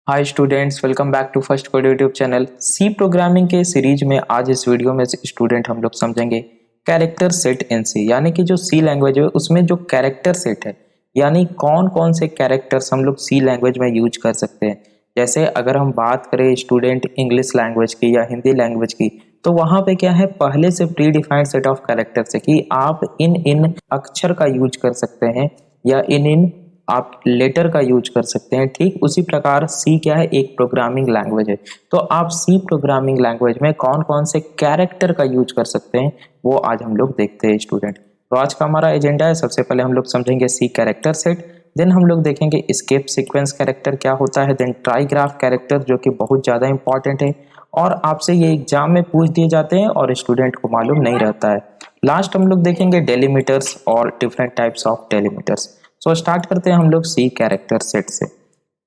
Hi students, welcome back to first code YouTube channel. C programming के series में आज इस वीडियो में स्टूडेंट हम लोग समझेंगे कैरेक्टर सेट इन सी, यानी कि जो सी लैंग्वेज है उसमें जो कैरेक्टर सेट है, यानी कौन कौन से कैरेक्टर्स हम लोग सी लैंग्वेज में यूज कर सकते हैं। जैसे अगर हम बात करें स्टूडेंट इंग्लिश लैंग्वेज की या हिंदी लैंग्वेज की, तो वहाँ पे क्या है, पहले से pre defined set of characters है कि आप इन इन अक्षर का यूज कर सकते हैं या इन इन आप लेटर का यूज कर सकते हैं। ठीक उसी प्रकार सी क्या है, एक प्रोग्रामिंग लैंग्वेज है। तो आप सी प्रोग्रामिंग लैंग्वेज में कौन कौन से कैरेक्टर का यूज कर सकते हैं वो आज हम लोग देखते हैं स्टूडेंट। तो आज का हमारा एजेंडा है, सबसे पहले हम लोग समझेंगे सी कैरेक्टर सेट, देन हम लोग देखेंगे स्केप सीक्वेंस कैरेक्टर क्या होता है, देन ट्राईग्राफ कैरेक्टर जो कि बहुत ज़्यादा इंपॉर्टेंट है और आपसे ये एग्जाम में पूछ दिए जाते हैं और स्टूडेंट को मालूम नहीं रहता है। लास्ट हम लोग देखेंगे डेलीमीटर्स और different types of delimiters. So start करते हैं हम लोग सी कैरेक्टर सेट से।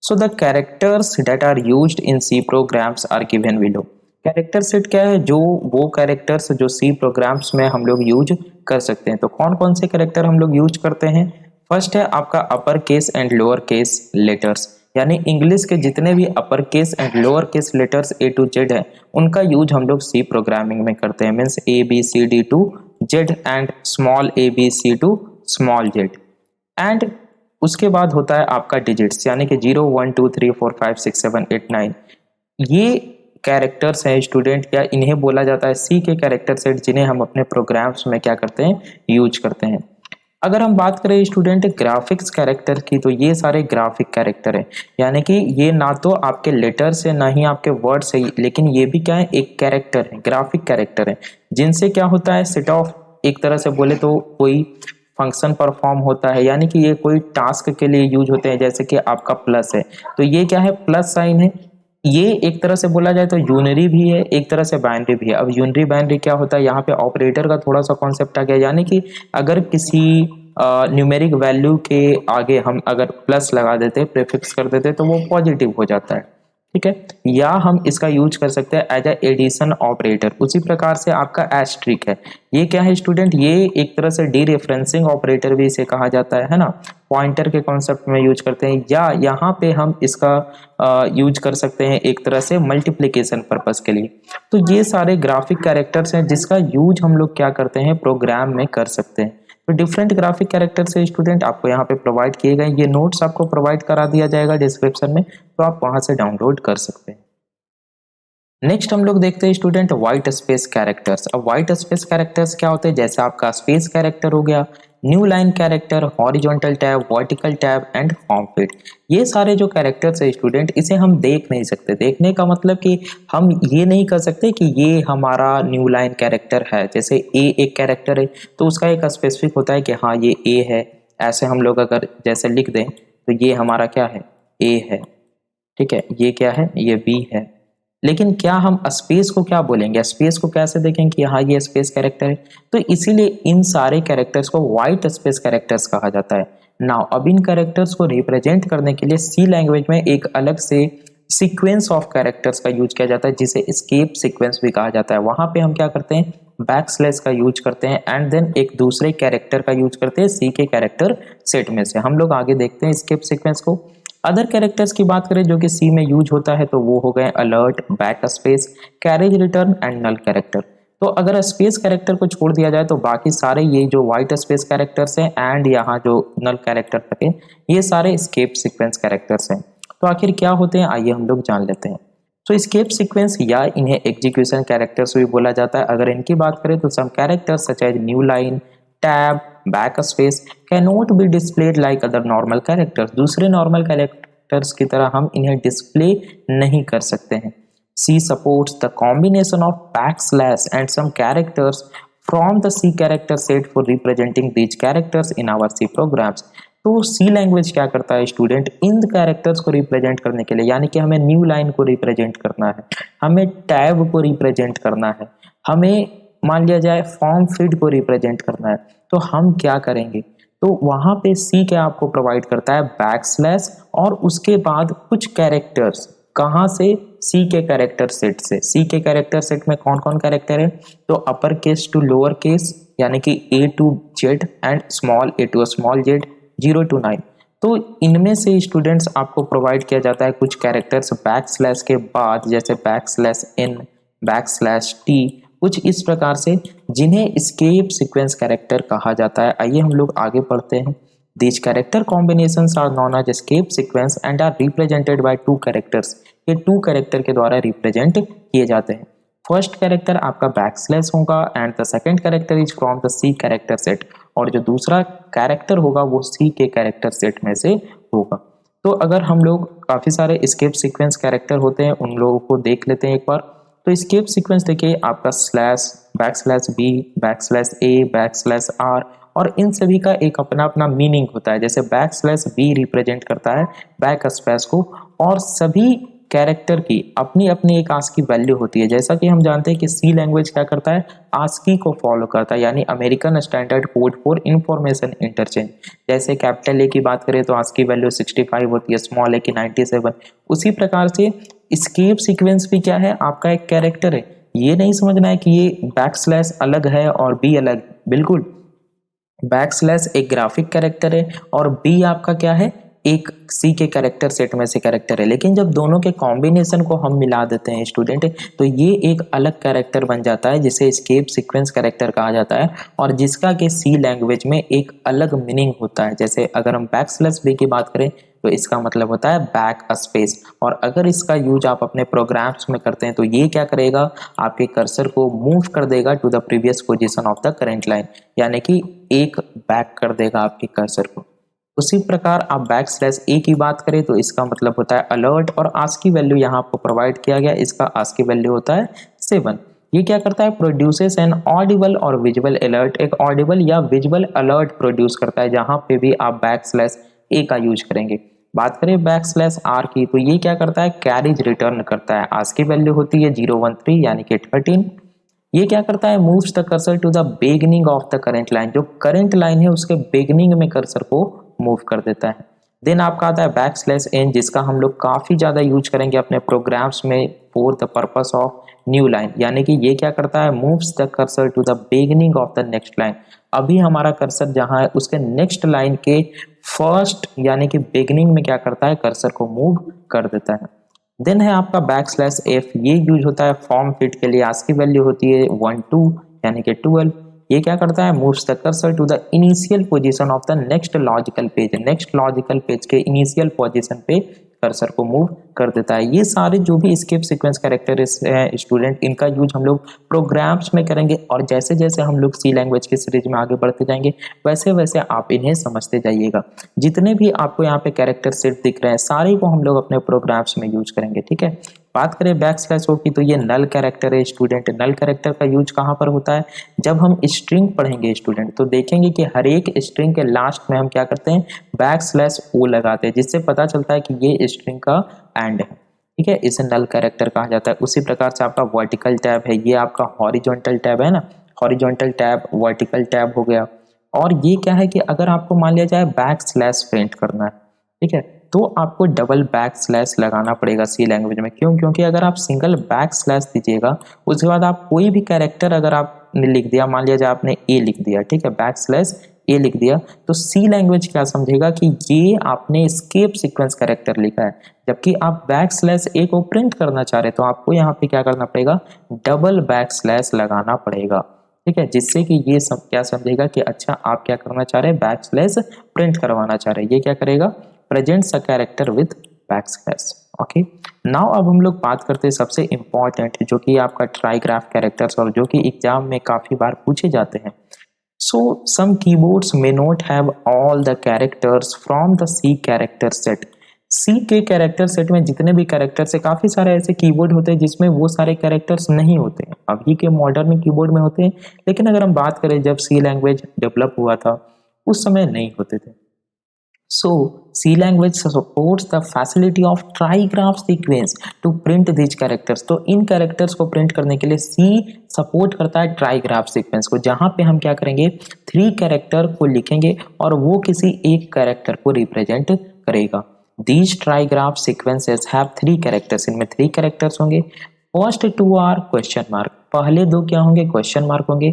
So the characters that are used in C programs are given below. Character set क्या है, जो वो कैरेक्टर्स जो सी प्रोग्राम्स में हम लोग यूज कर सकते हैं। तो कौन कौन से कैरेक्टर हम लोग यूज करते हैं। फर्स्ट है आपका upper case and lower case letters, यानी इंग्लिश के जितने भी upper case and lower case letters A to Z है उनका यूज हम लोग सी प्रोग्रामिंग में करते हैं। Means A B C D to Z and small A B C to small Z. And उसके बाद होता है आपका डिजिट्स, यानी कि 0 1 2 3 4 5 6 7 8 9। ये कैरेक्टर्स हैं स्टूडेंट, या इन्हें बोला जाता है सी के कैरेक्टर सेट, जिन्हें हम अपने प्रोग्राम्स में क्या करते हैं, यूज करते हैं। अगर हम बात करें स्टूडेंट ग्राफिक्स कैरेक्टर की, तो ये सारे ग्राफिक कैरेक्टर हैं, यानी कि ये ना तो आपके लेटर्स है ना ही आपके वर्ड्स है, लेकिन ये भी क्या है, एक कैरेक्टर है, ग्राफिक कैरेक्टर है, जिनसे क्या होता है, सेट ऑफ, एक तरह से बोले तो कोई फंक्शन परफॉर्म होता है, यानी कि ये कोई टास्क के लिए यूज होते हैं। जैसे कि आपका प्लस है तो ये क्या है, प्लस साइन है। ये एक तरह से बोला जाए तो यूनरी भी है, एक तरह से बाइनरी भी है। अब यूनरी बाइनरी क्या होता है, यहाँ पे ऑपरेटर का थोड़ा सा कॉन्सेप्ट आ गया, यानी कि अगर किसी न्यूमेरिक वैल्यू के आगे हम अगर प्लस लगा देते, प्रीफिक्स कर देते, तो वो पॉजिटिव हो जाता है। ठीक है, या हम इसका यूज कर सकते हैं एज ए एडिशन ऑपरेटर। उसी प्रकार से आपका एस्ट्रिक है, ये क्या है स्टूडेंट, ये एक तरह से डी रेफरेंसिंग ऑपरेटर भी इसे कहा जाता है ना, पॉइंटर के कॉन्सेप्ट में यूज करते हैं। या यहाँ पे हम इसका यूज कर सकते हैं एक तरह से मल्टीप्लिकेशन पर्पस के लिए। तो ये सारे ग्राफिक कैरेक्टर्स हैं जिसका यूज हम लोग क्या करते हैं, प्रोग्राम में कर सकते हैं। तो डिफरेंट ग्राफिक कैरेक्टर से स्टूडेंट आपको यहाँ पे प्रोवाइड किए गए, ये नोट्स आपको प्रोवाइड करा दिया जाएगा डिस्क्रिप्शन में, तो आप वहां से डाउनलोड कर सकते हैं। नेक्स्ट हम लोग देखते हैं स्टूडेंट व्हाइट स्पेस कैरेक्टर्स। अब व्हाइट स्पेस कैरेक्टर्स क्या होते हैं, जैसे आपका स्पेस कैरेक्टर हो गया, new line character, horizontal tab, vertical tab and form fit. ये सारे जो कैरेक्टर्स है स्टूडेंट, इसे हम देख नहीं सकते। देखने का मतलब कि हम ये नहीं कर सकते कि ये हमारा न्यू लाइन कैरेक्टर है। जैसे ए एक कैरेक्टर है तो उसका एक स्पेसिफिक होता है कि हाँ ये ए है, ऐसे हम लोग अगर जैसे लिख दें तो ये हमारा क्या है, ए है। ठीक है, ये क्या है, ये बी है। लेकिन क्या हम स्पेस को क्या बोलेंगे, स्पेस को कैसे देखेंगे कि हाँ ये स्पेस कैरेक्टर है। तो इसीलिए इन सारे कैरेक्टर्स को व्हाइट स्पेस कैरेक्टर्स कहा जाता है। नाउ अब इन कैरेक्टर्स को रिप्रेजेंट करने के लिए सी लैंग्वेज में एक अलग से सीक्वेंस ऑफ कैरेक्टर्स का यूज किया जाता है, जिसे एस्केप सीक्वेंस भी कहा जाता है। वहां पे हम क्या करते हैं, बैक स्लैश का यूज करते हैं एंड देन एक दूसरे कैरेक्टर का यूज करते हैं सी के कैरेक्टर सेट में से। हम लोग आगे देखते हैं एस्केप सीक्वेंस को। अदर कैरेक्टर्स की बात करें जो कि सी में यूज होता है, तो वो हो गए alert, back space, carriage return and null character. तो अगर स्पेस कैरेक्टर को छोड़ दिया जाए तो बाकी सारे ये जो व्हाइट स्पेस कैरेक्टर्स हैं एंड यहाँ जो नल कैरेक्टर तक है, ये सारे स्केप सीक्वेंस कैरेक्टर्स हैं। तो आखिर क्या होते हैं, आइए हम लोग जान लेते हैं। तो स्केप सीक्वेंस या इन्हें एग्जीक्यूशन कैरेक्टर्स भी बोला जाता है। अगर इनकी बात करें तो some characters such as new line, tab, backspace cannot be displayed like other normal characters. दूसरे नॉर्मल कैरेक्टर्स की तरह हम इन्हें डिस्प्ले नहीं कर सकते हैं। C supports the combination of backslash and some characters from the C character set for representing these characters in our C programs. तो सी लैंग्वेज क्या करता है स्टूडेंट, इन कैरेक्टर्स को रिप्रेजेंट करने के लिए, यानी कि हमें न्यू लाइन को रिप्रेजेंट करना है, हमें टैब को रिप्रेजेंट करना है, हमें मान लिया जाए फॉर्म फीड को रिप्रेजेंट करना है, तो हम क्या करेंगे। तो वहां पे सी क्या आपको प्रोवाइड करता है, बैक स्लैश और उसके बाद कुछ कैरेक्टर्स, कहाँ से, सी के कैरेक्टर सेट से। सी के कैरेक्टर सेट में कौन कौन कैरेक्टर है, तो upper case to lower case, यानी कि A to Z and small A to small Z, 0 to 9। तो इनमें से स्टूडेंट्स आपको प्रोवाइड किया जाता है कुछ कैरेक्टर्स बैक स्लैश के बाद, जैसे back slash N, back slash T, कुछ इस प्रकार से, जिन्हें एस्केप सीक्वेंस कैरेक्टर कहा जाता है। आइए हम लोग आगे पढ़ते हैं। These character combinations are known as escape sequence and are represented by two characters। ये टू कैरेक्टर के द्वारा रिप्रेजेंट किए जाते हैं। फर्स्ट कैरेक्टर आपका बैक स्लैश होगा and the second character is from the C character set, और जो दूसरा कैरेक्टर होगा वो सी के कैरेक्टर सेट में से होगा। तो अगर हम लोग काफ़ी सारे एस्केप सीक्वेंस कैरेक्टर होते हैं उन लोगों को देख लेते हैं एक बार। तो एस्केप सीक्वेंस देखिए आपका slash, back slash B, back slash A, back slash R, और इन सभी का एक अपना अपना मीनिंग होता है। जैसे बैक स्लैश बी रिप्रेजेंट करता है बैक स्पेस को, और सभी कैरेक्टर की अपनी अपनी एक आस्की वैल्यू होती है। जैसा कि हम जानते हैं कि सी लैंग्वेज क्या करता है, आस्की को फॉलो करता है, यानी American standard code for information interchange. जैसे कैपिटल ए की बात करें तो आस्की वैल्यू 65 होती है, स्मॉल ए की 97। उसी प्रकार से एस्केप सीक्वेंस भी क्या है, आपका एक कैरेक्टर है। ये नहीं समझना है कि ये बैक स्लैश अलग है और बी अलग, बिल्कुल। बैक स्लैश एक ग्राफिक कैरेक्टर है और बी आपका क्या है, एक सी के कैरेक्टर सेट में से कैरेक्टर है। लेकिन जब दोनों के कॉम्बिनेशन को हम मिला देते हैं स्टूडेंट, तो ये एक अलग कैरेक्टर बन जाता है जिसे एस्केप सीक्वेंस कैरेक्टर कहा जाता है, और जिसका कि सी लैंग्वेज में एक अलग मीनिंग होता है। जैसे अगर हम बैक स्लैश बी की बात करें तो इसका मतलब होता है बैक स्पेस, और अगर इसका यूज आप अपने प्रोग्राम्स में करते हैं तो ये क्या करेगा, आपके कर्सर को मूव कर देगा to the previous position of the current line, यानी कि एक बैक कर देगा आपके कर्सर को। उसी प्रकार आप बैक स्लैश ए की बात करें तो इसका मतलब होता है अलर्ट, और आस्की वैल्यू यहाँ आपको प्रोवाइड किया गया, इसका आस्की वैल्यू होता है 7। ये क्या करता है, प्रोड्यूसेस एन ऑडिबल और विजुअल अलर्ट, एक ऑडिबल या विजुअल अलर्ट प्रोड्यूस करता है जहां पे भी आप बैक स्लैश ए का यूज करेंगे। बात करें बैक स्लैश आर की तो ये क्या करता है, कैरिज रिटर्न करता है। आस्की वैल्यू होती है 013 यानी कि 13। ये क्या करता है, moves the cursor to the beginning of the current line, जो करंट लाइन है उसके बिगिनिंग में कर्सर को मूव कर देता है। देन आपका आता है बैक स्लैश एन, जिसका हम लोग काफी ज्यादा यूज करेंगे अपने प्रोग्राम्स में for the purpose of new line, यानी कि ये क्या करता है, moves the cursor to the beginning of the next line. अभी हमारा कर्सर जहां है उसके नेक्स्ट लाइन के फर्स्ट यानी कि बिगिनिंग में क्या करता है, कर्सर को मूव कर देता है। देन है आपका बैक स्लैश एफ, ये यूज होता है फॉर्म फिट के लिए, आस्की वैल्यू होती है 12 यानी कि 12। ये क्या करता है, moves the cursor to the initial position of the next logical page, next logical page के इनिशियल पोजीशन पे कर्सर को मूव कर देता है। ये सारे जो भी एस्केप सीक्वेंस कैरेक्टर है स्टूडेंट, इनका यूज हम लोग प्रोग्राम्स में करेंगे, और जैसे जैसे हम लोग सी लैंग्वेज की सीरीज में आगे बढ़ते जाएंगे वैसे वैसे आप इन्हें समझते जाइएगा। जितने भी आपको यहाँ पे कैरेक्टर सेट दिख रहे हैं सारे को हम लोग अपने प्रोग्राम्स में यूज करेंगे, ठीक है। बात करें बैक स्लैश ओ की तो ये नल कैरेक्टर है स्टूडेंट। नल कैरेक्टर का यूज कहाँ पर होता है, जब हम स्ट्रिंग पढ़ेंगे स्टूडेंट तो देखेंगे कि हर एक स्ट्रिंग के लास्ट में हम क्या करते हैं, बैक स्लैश ओ लगाते हैं, जिससे पता चलता है कि ये स्ट्रिंग का एंड है, ठीक है। इसे नल कैरेक्टर कहा जाता है। उसी प्रकार से आपका वर्टिकल टैब है, ये आपका हॉरिजॉन्टल टैब है ना, हॉरिजॉन्टल टैब वर्टिकल टैब हो गया। और ये क्या है कि अगर आपको मान लिया जाए बैक स्लैश प्रिंट करना है, ठीक है, तो आपको डबल बैक स्लैश लगाना पड़ेगा सी लैंग्वेज में। क्यों, क्योंकि अगर आप सिंगल बैक स्लैश दीजिएगा उसके बाद आप कोई भी कैरेक्टर अगर आपने लिख दिया, मान लिया जाए आपने ए लिख दिया, ठीक है, बैक स्लैश ए लिख दिया, तो सी लैंग्वेज क्या समझेगा कि ये आपने एस्केप सीक्वेंस कैरेक्टर लिखा है। जबकि आप बैक स्लैश ए को प्रिंट करना चाह रहे तो आपको यहाँ पे क्या करना पड़ेगा, डबल बैक स्लैश लगाना पड़ेगा, ठीक है, जिससे कि ये सब क्या समझेगा कि अच्छा आप क्या करना चाह रहे हैं, बैक स्लैश प्रिंट करवाना चाह रहे हैं। ये क्या करेगा, presents a character with back slash. Okay, now अब हम लोग बात करते हैं सबसे इंपॉर्टेंट जो कि आपका ट्राईग्राफ कैरेक्टर्स, और जो कि एग्जाम में काफी बार पूछे जाते हैं। So some keyboards may not have all the characters from the C character set। C के कैरेक्टर सेट में जितने भी कैरेक्टर्स है, काफी सारे ऐसे कीबोर्ड होते हैं जिसमें वो सारे कैरेक्टर्स नहीं होते हैं। अभी के मॉडर्न कीबोर्ड में होते हैं, लेकिन अगर हम बात करें जब C लैंग्वेज डेवलप हुआ था उस समय नहीं होते थे। So C language supports the facility of trigraph sequence to print these characters। तो इन कैरेक्टर्स को प्रिंट करने के लिए C सपोर्ट करता है ट्राईग्राफ सीक्वेंस को, जहां पे हम क्या करेंगे, 3 कैरेक्टर को लिखेंगे और वो किसी एक कैरेक्टर को रिप्रेजेंट करेगा। These trigraph sequences have 3 characters, इनमें 3 कैरेक्टर्स होंगे। First two are question mark, पहले दो क्या होंगे, क्वेश्चन मार्क होंगे।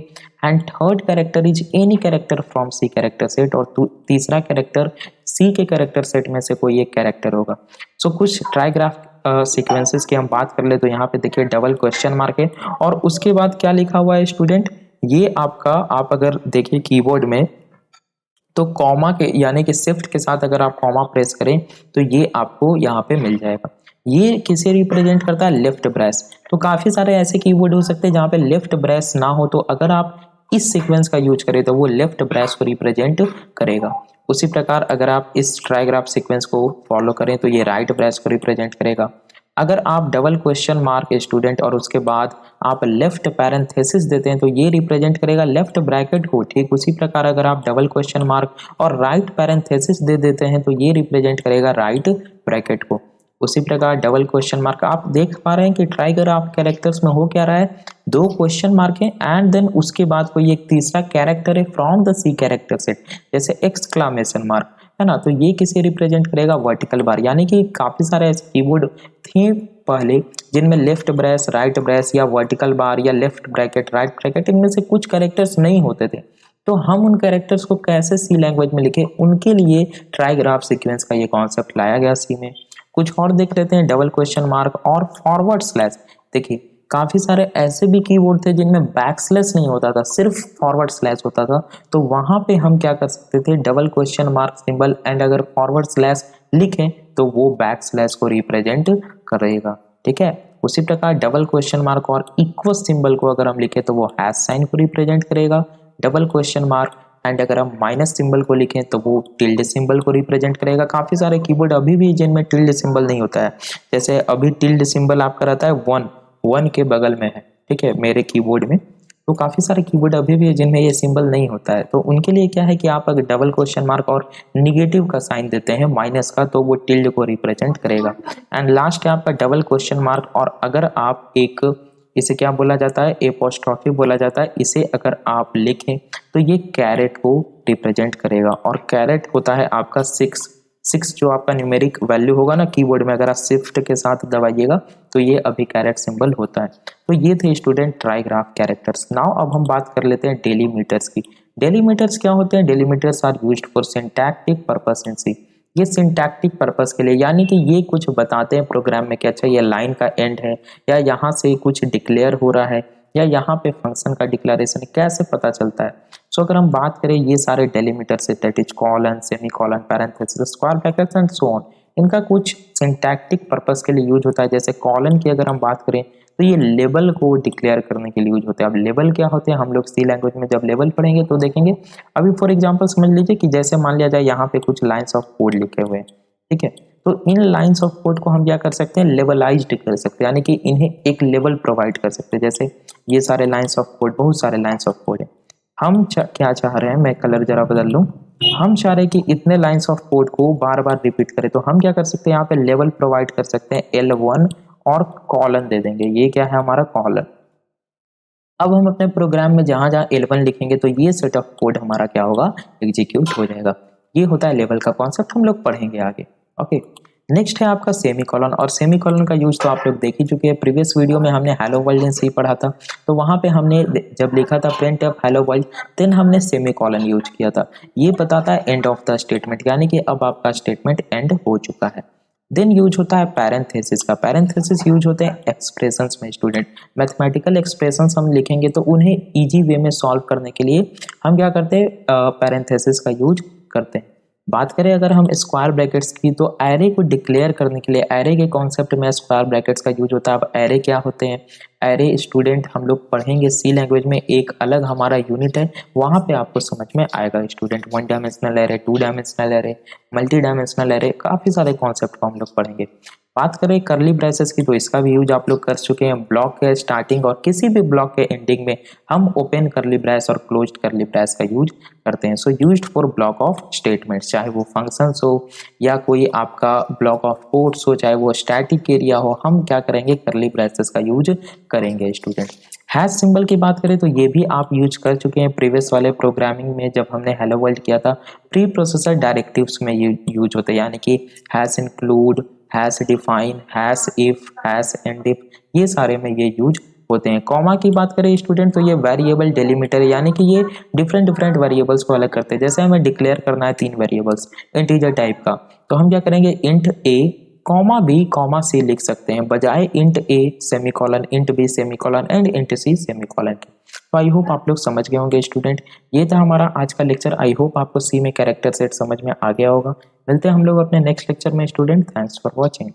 And third character is any character from C character set, और तीसरा कैरेक्टर सी के कैरेक्टर सेट में से कोई एक कैरेक्टर होगा। सो कुछ ट्राइग्राफ सीक्वेंसेस की हम बात कर ले तो यहाँ पे देखिए डबल क्वेश्चन मार्क है, और उसके बाद क्या लिखा हुआ है स्टूडेंट, ये आपका, आप अगर देखिए कीबोर्ड में तो कॉमा के यानी कि शिफ्ट के साथ अगर आप कॉमा प्रेस करें तो ये आपको यहाँ पे मिल जाएगा। ये किसे रिप्रेजेंट करता है, लेफ्ट ब्रेस। तो काफी सारे ऐसे कीवर्ड हो सकते हैं जहाँ पे लेफ्ट ब्रेस ना हो, तो अगर आप इस सीक्वेंस का यूज करें तो वो लेफ्ट ब्रेस को रिप्रेजेंट करेगा। उसी प्रकार अगर आप इस ट्राइग्राफ सीक्वेंस को फॉलो करें तो ये राइट ब्रेस को रिप्रेजेंट करेगा। अगर आप डबल क्वेश्चन मार्क स्टूडेंट और उसके बाद आप लेफ्ट पैरेंथेसिस देते हैं तो ये रिप्रेजेंट करेगा लेफ्ट ब्रैकेट को। ठीक उसी प्रकार अगर आप डबल क्वेश्चन मार्क और राइट पैरेंथेसिस दे देते हैं तो ये रिप्रेजेंट करेगा राइट ब्रैकेट को। उसी प्रकार डबल क्वेश्चन मार्क, आप देख पा रहे हैं कि ट्राइग्राफ कैरेक्टर्स में हो क्या रहा है, दो क्वेश्चन मार्क है एंड देन उसके बाद कोई एक तीसरा कैरेक्टर है from the C character set, जैसे एक्सक्लामेशन मार्क है ना, तो ये किसे रिप्रेजेंट करेगा, वर्टिकल बार। यानी कि काफी सारे ऐसे कीवर्ड थे पहले जिनमें लेफ्ट ब्रेस, राइट ब्रेस या वर्टिकल बार या लेफ्ट ब्रैकेट, राइट ब्रैकेट, इनमें से कुछ कैरेक्टर्स नहीं होते थे। तो हम उन कैरेक्टर्स को कैसे सी लैंग्वेज में लिखे, उनके लिए ट्राइग्राफ सीक्वेंस का ये कॉन्सेप्ट लाया गया सी में। कुछ और देख लेते हैं, डबल क्वेश्चन मार्क और फॉरवर्ड स्लैश। देखिए काफी सारे ऐसे भी कीवर्ड थे जिनमें बैक स्लैश नहीं होता था, सिर्फ फॉरवर्ड स्लैश होता था, तो वहां पे हम क्या कर सकते थे, double question mark symbol and अगर फॉरवर्ड स्लैश लिखें तो वो बैक स्लैश को रिप्रेजेंट करेगा। ठीक है, उसी प्रकार डबल क्वेश्चन मार्क और इक्वल सिंबल को अगर हम लिखें तो वो हैश साइन को रिप्रेजेंट करेगा। डबल क्वेश्चन मार्क एंड अगर हम माइनस सिंबल को लिखें तो वो टिल्ड सिंबल को रिप्रेजेंट करेगा। काफी सारे कीवर्ड अभी भी जिनमें टिल्ड सिंबल नहीं होता है, जैसे अभी टिल्ड सिंबल आपका रहता है वन के बगल में है, ठीक है, मेरे कीबोर्ड में। तो काफी सारे कीवर्ड अभी भी है जिनमें ये सिंबल नहीं होता है, तो उनके लिए क्या है कि आप अगर डबल क्वेश्चन मार्क और निगेटिव का साइन देते हैं माइनस का तो वो टिल्ड को रिप्रेजेंट करेगा। एंड लास्ट है आपका डबल क्वेश्चन मार्क, और अगर आप एक, इसे क्या बोला जाता है, एपोस्ट्रॉफी बोला जाता है, इसे अगर आप लिखें तो ये कैरेट को रिप्रेजेंट करेगा। और कैरेट होता है आपका 6 जो आपका न्यूमेरिक वैल्यू होगा ना कीबोर्ड में, अगर आप शिफ्ट के साथ दबाइएगा तो ये अभी कैरेट सिंबल होता है। तो ये थे स्टूडेंट ट्राइग्राफ कैरेक्टर्स। नाउ अब हम बात कर लेते हैं डेलीमीटर्स की। डेलीमीटर्स क्या होते हैं, delimiters are used for syntactic purpose in C. ये सिंटैक्टिक पर्पस के लिए, यानी कि ये कुछ बताते हैं प्रोग्राम में कि अच्छा ये लाइन का एंड है, या यहाँ से कुछ डिक्लेयर हो रहा है, या यहाँ पे फंक्शन का डिक्लेरेशन कैसे पता चलता है। सो अगर हम बात करें ये सारे डेलीमीटर से, that is colon, semicolon, parenthesis, square brackets and so on, इनका कुछ सिंटैक्टिक पर्पस के लिए यूज होता है। जैसे कॉलन की अगर हम बात करें तो ये लेवल को डिक्लेयर करने के लिए यूज होते हैं। अब लेवल क्या होते हैं, हम लोग सी लैंग्वेज में जब लेवल पढ़ेंगे तो देखेंगे। अभी फॉर एग्जांपल समझ लीजिए कि जैसे मान लिया जाए यहाँ पे कुछ लाइंस ऑफ कोड लिखे हुए हैं, ठीक है, तो इन लाइंस ऑफ कोड को हम क्या कर सकते हैं, लेवलाइज्ड कर सकते हैं, यानी कि इन्हें एक लेवल प्रोवाइड कर सकते हैं। जैसे ये सारे लाइंस ऑफ कोड, बहुत सारे लाइंस ऑफ कोड है, हम क्या चाह रहे हैं, मैं कलर जरा बदल लूं, हम चाह रहे हैं कि इतने लाइंस ऑफ कोड को बार बार रिपीट करें, तो हम क्या कर सकते हैं, यहाँ पे लेवल प्रोवाइड कर सकते हैं L1 और कॉलन दे देंगे। ये क्या है हमारा कॉलन। अब हम अपने प्रोग्राम में जहां जहां L1 लिखेंगे तो ये सेट ऑफ कोड हमारा क्या होगा, एग्जीक्यूट हो जाएगा। ये होता है लेवल का कॉन्सेप्ट, हम लोग पढ़ेंगे आगे। ओके, नेक्स्ट है आपका सेमीकॉलन, और सेमीकॉलन का यूज तो आप लोग देख ही चुके हैं। प्रीवियस वीडियो में हमने हेलो वर्ल्ड इन सी पढ़ा था, तो वहां पे हमने जब लिखा था print of hello world, then हमने सेमीकॉलन यूज किया था। ये बताता है एंड ऑफ द स्टेटमेंट, यानी कि अब आपका स्टेटमेंट एंड हो चुका है। देन यूज होता है पैरेंथेसिस का। पैरेंथेसिस यूज होते हैं एक्सप्रेशंस में। स्टूडेंट मैथमेटिकल एक्सप्रेशंस हम लिखेंगे तो उन्हें इजी वे में सॉल्व करने के लिए हम क्या करते हैं, पैरेंथेसिस का यूज करते हैं। बात करें अगर हम स्क्वायर ब्रैकेट्स की, तो एरे को डिक्लेयर करने के लिए एरे के कॉन्सेप्ट में स्क्वायर ब्रैकेट्स का यूज होता है। अब एरे क्या होते हैं, एरे स्टूडेंट हम लोग पढ़ेंगे सी लैंग्वेज में, एक अलग हमारा यूनिट है, वहां पे आपको समझ में आएगा student. 1 dimensional array, 2 dimensional array, multi dimensional array, काफी सारे कॉन्सेप्ट को हम लोग पढ़ेंगे। बात करें करली ब्रेसेस की, तो इसका भी यूज आप लोग कर चुके हैं। ब्लॉक के स्टार्टिंग और किसी भी ब्लॉक के एंडिंग में हम ओपन करली ब्रेस और क्लोज्ड करली ब्रेस का यूज करते हैं। सो used for block of statements, चाहे वो फंक्शंस हो या कोई आपका ब्लॉक ऑफ कोड्स हो, चाहे वो स्टैटिक एरिया हो, हम क्या करेंगे, करली ब्रेसेस का यूज करेंगे स्टूडेंट। हैश सिंबल की बात करें तो ये भी आप यूज कर चुके हैं प्रीवियस वाले प्रोग्रामिंग में, जब हमने हेलो वर्ल्ड किया था। प्री प्रोसेसर डायरेक्टिव्स में यूज होते हैं, यानी कि hash include, hash, define, hash if, hash and if, ये सारे में ये यूज होते हैं। कॉमा की बात करें स्टूडेंट तो ये वेरिएबल डेलिमिटर यानी कि ये डिफरेंट डिफरेंट वेरिएबल्स को अलग करते हैं। जैसे हमें डिक्लेयर करना है 3 वेरिएबल्स इंटीजर टाइप का, तो हम क्या करेंगे, int A comma B comma C लिख सकते हैं बजाय int A semicolon, int B semicolon and int C semicolon के। तो आई होप आप लोग समझ गए होंगे स्टूडेंट। ये था हमारा आज का लेक्चर। आई होप आपको सी में कैरेक्टर सेट समझ में आ गया होगा। मिलते हैं हम लोग अपने नेक्स्ट लेक्चर में स्टूडेंट। Thanks for watching.